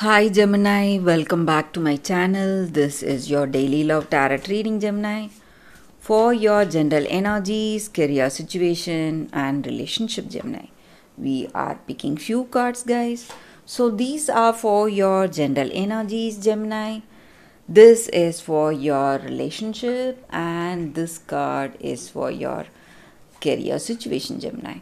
Hi Gemini, welcome back to my channel. This is your daily love tarot reading, Gemini, for your general energies, career situation, and relationship, Gemini. We are picking few cards, guys. So these are for your general energies, Gemini. This is for your relationship, and this card is for your career situation, Gemini.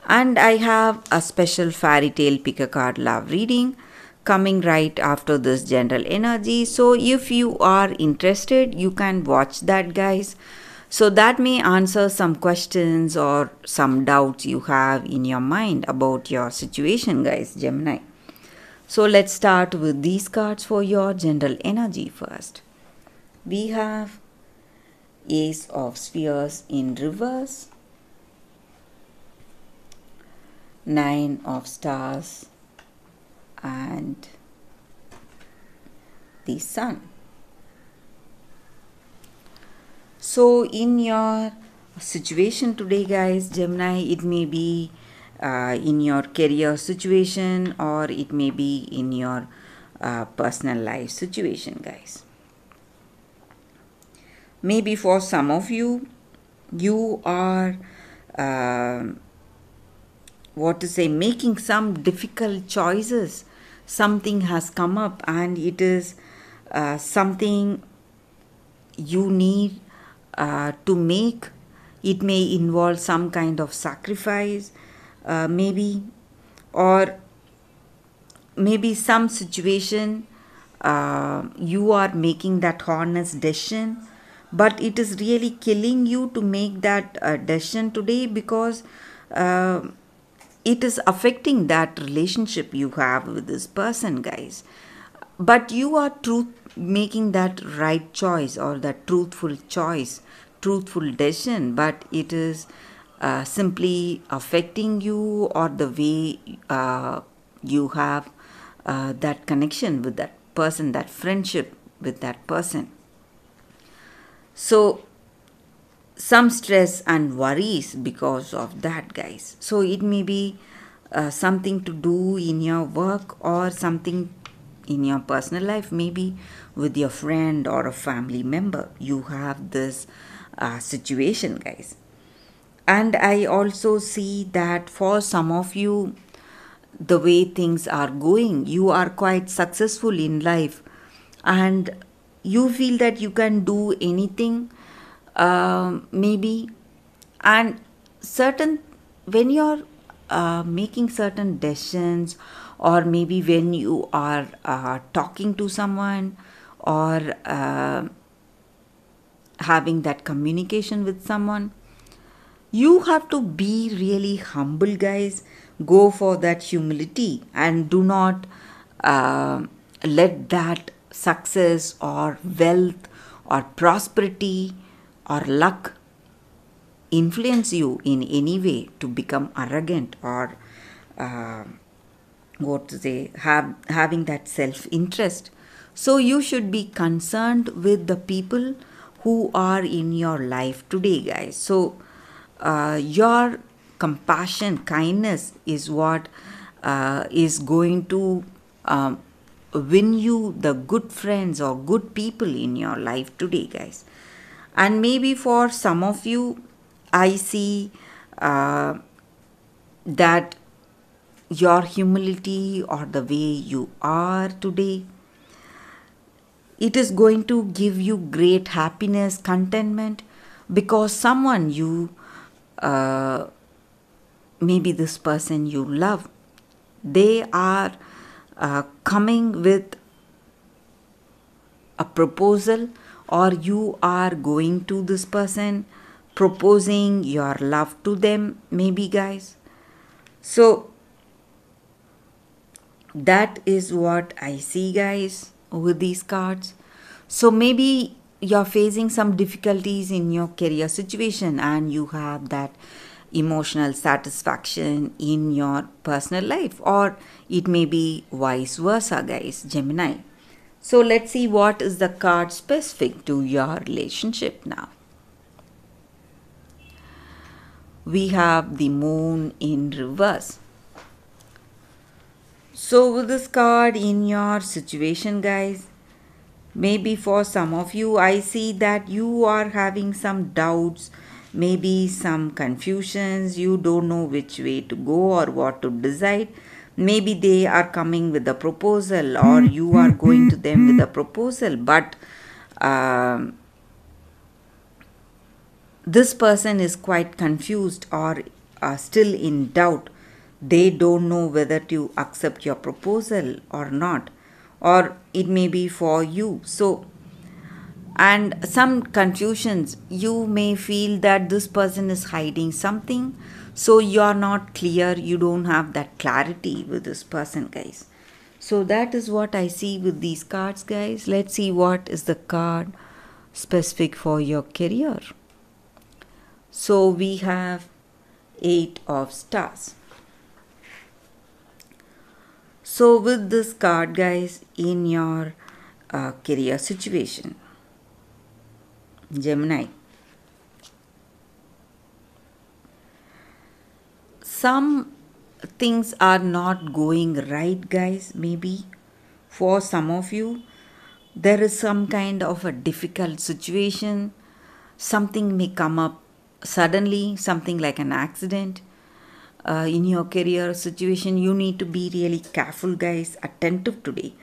And I have a special fairy tale pick a card love reading coming right after this general energy. So if you are interested, you can watch that, guys. So that may answer some questions or some doubts you have in your mind about your situation, guys, Gemini. So let's start with these cards for your general energy first. We have Ace of Spheres in reverse, Nine of Stars, and the Sun. So in your situation today, guys, Gemini, it may be in your career situation or it may be in your personal life situation, guys. Maybe for some of you, you are making some difficult choices. Something has come up and it is something you need to make. It may involve some kind of sacrifice, maybe, or maybe some situation you are making that honest decision, but it is really killing you to make that decision today because it is affecting that relationship you have with this person, guys. But you are making that right choice or that truthful choice, truthful decision, but it is simply affecting you or the way you have that connection with that person, that friendship with that person. So some stress and worries because of that, guys. So it may be something to do in your work or something in your personal life, maybe with your friend or a family member. You have this situation, guys. And I also see that for some of you, the way things are going, you are quite successful in life and you feel that you can do anything, maybe. And certain, when you're making certain decisions, or maybe when you are talking to someone, or having that communication with someone, you have to be really humble, guys. Go for that humility and do not let that success or wealth or prosperity or luck influence you in any way to become arrogant or having that self-interest. So you should be concerned with the people who are in your life today, guys. So your compassion, kindness is what is going to win you the good friends or good people in your life today, guys. And maybe for some of you, I see that your humility or the way you are today, it is going to give you great happiness, contentment, because someone you uh, maybe this person you love, they are coming with a proposal, or you are going to this person proposing your love to them, maybe, guys. So that is what I see, guys, with these cards. So maybe you're facing some difficulties in your career situation and you have that emotional satisfaction in your personal life, or it may be vice versa, guys, Gemini. So let's see what is the card specific to your relationship now. We have the Moon in reverse. So, with this card in your situation, guys, maybe for some of you, I see that you are having some doubts, maybe some confusions. You don't know which way to go or what to decide. Maybe they are coming with a proposal, or you are going to them with a proposal, but um, this person is quite confused or still in doubt. They don't know whether to accept your proposal or not, or it may be for you. So, and some confusions, you may feel that this person is hiding something, so you are not clear, you don't have that clarity with this person, guys. So that is what I see with these cards, guys. Let's see what is the card specific for your career. So we have 8 of stars. So with this card, guys, in your career situation, Gemini, some things are not going right, guys. Maybe for some of you, there is some kind of a difficult situation. Something may come up suddenly, something like an accident. In your career situation, you need to be really careful, guys, attentive today.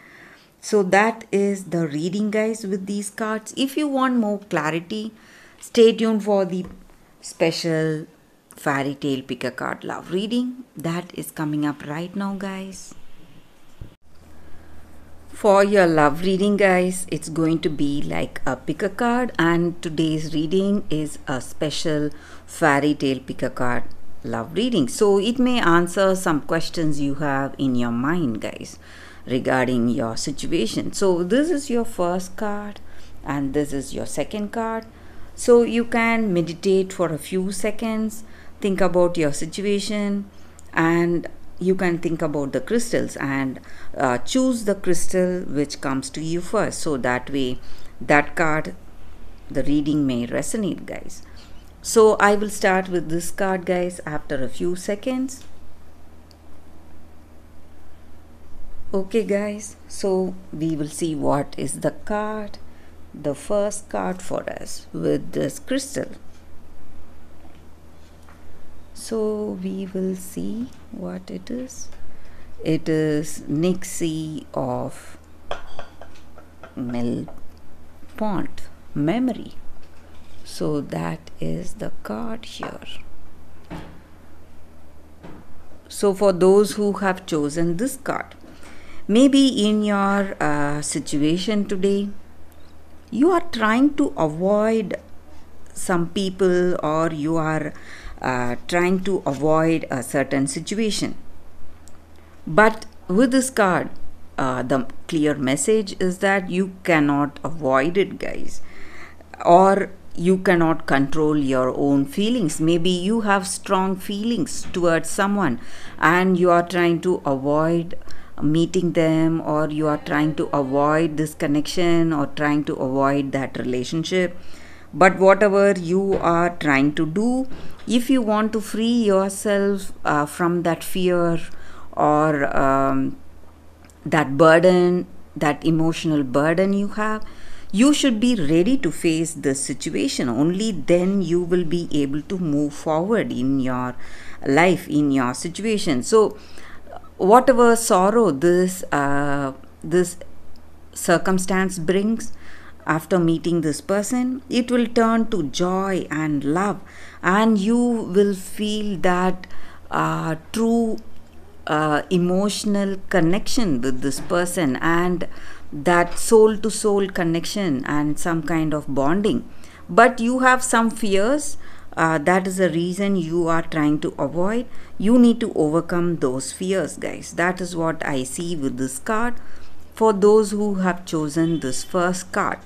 So that is the reading, guys, with these cards. If you want more clarity, stay tuned for the special fairy tale pick a card love reading that is coming up right now, guys. For your love reading, guys, it's going to be like a pick a card, and today's reading is a special fairy tale pick a card love reading. So it may answer some questions you have in your mind, guys, regarding your situation. So this is your first card and this is your second card. So you can meditate for a few seconds, think about your situation, and you can think about the crystals and choose the crystal which comes to you first. So that way, that card, the reading may resonate, guys. So I will start with this card, guys, after a few seconds. Okay, guys, so we will see what is the card, the first card for us with this crystal. So we will see what it is. It is Nixie of Melpont, memory. So that is the card here. So for those who have chosen this card, maybe in your situation today, you are trying to avoid some people, or you are trying to avoid a certain situation. But with this card, the clear message is that you cannot avoid it, guys, or you cannot control your own feelings. Maybe you have strong feelings towards someone and you are trying to avoid meeting them, or you are trying to avoid this connection or trying to avoid that relationship. But whatever you are trying to do, if you want to free yourself from that fear or that burden, that emotional burden you have, you should be ready to face this situation. Only then you will be able to move forward in your life, in your situation. So whatever sorrow this circumstance brings, after meeting this person, it will turn to joy and love, and you will feel that true emotional connection with this person, and that soul to soul connection and some kind of bonding. But you have some fears, that is the reason you are trying to avoid. You need to overcome those fears, guys. That is what I see with this card for those who have chosen this first card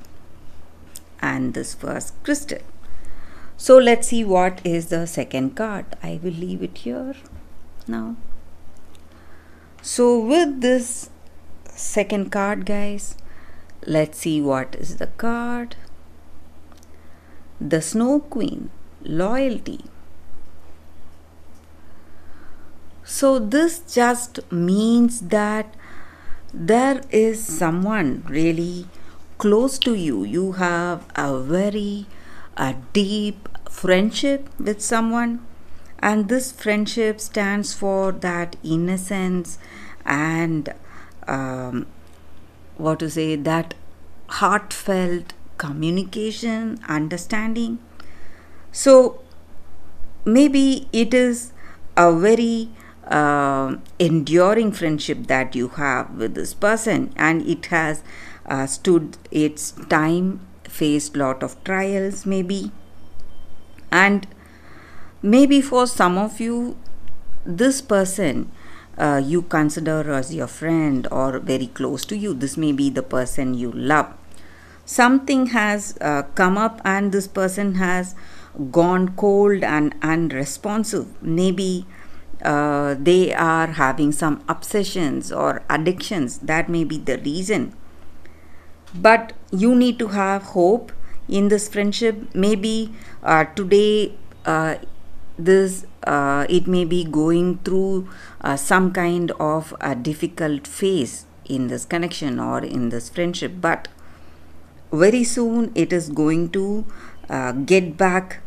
and this first crystal. So let's see what is the second card. I will leave it here now. So with this second card, guys, let's see what is the card. The Snow Queen, loyalty. So this just means that there is someone really close to you. You have a very deep friendship with someone, and this friendship stands for that innocence and what to say, that heartfelt communication, understanding. So maybe it is a very enduring friendship that you have with this person, and it has stood its time, faced lot of trials maybe. And maybe for some of you, this person you consider as your friend or very close to you, this may be the person you love. Something has come up and this person has gone cold and unresponsive. Maybe they are having some obsessions or addictions. That may be the reason. But you need to have hope in this friendship. Maybe today this it may be going through some kind of a difficult phase in this connection or in this friendship, but very soon it is going to get back.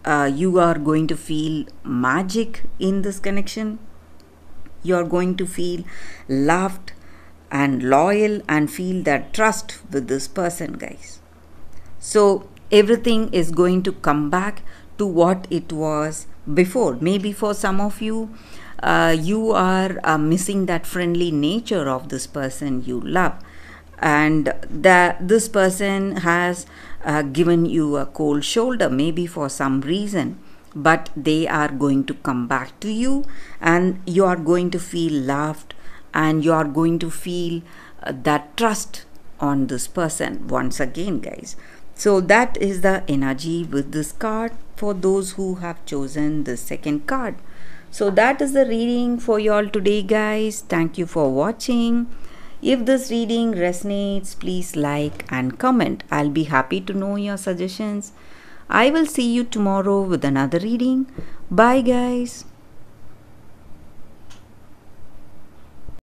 You are going to feel magic in this connection. You are going to feel loved and loyal and feel that trust with this person, guys. So everything is going to come back to what it was before. Maybe for some of you, you are missing that friendly nature of this person you love, and that this person has given you a cold shoulder, maybe for some reason, but they are going to come back to you, and you are going to feel loved, and you are going to feel that trust on this person once again, guys. So that is the energy with this card for those who have chosen the second card. So that is the reading for you all today, guys. Thank you for watching. If this reading resonates, please like and comment. I'll be happy to know your suggestions. I will see you tomorrow with another reading. Bye, guys.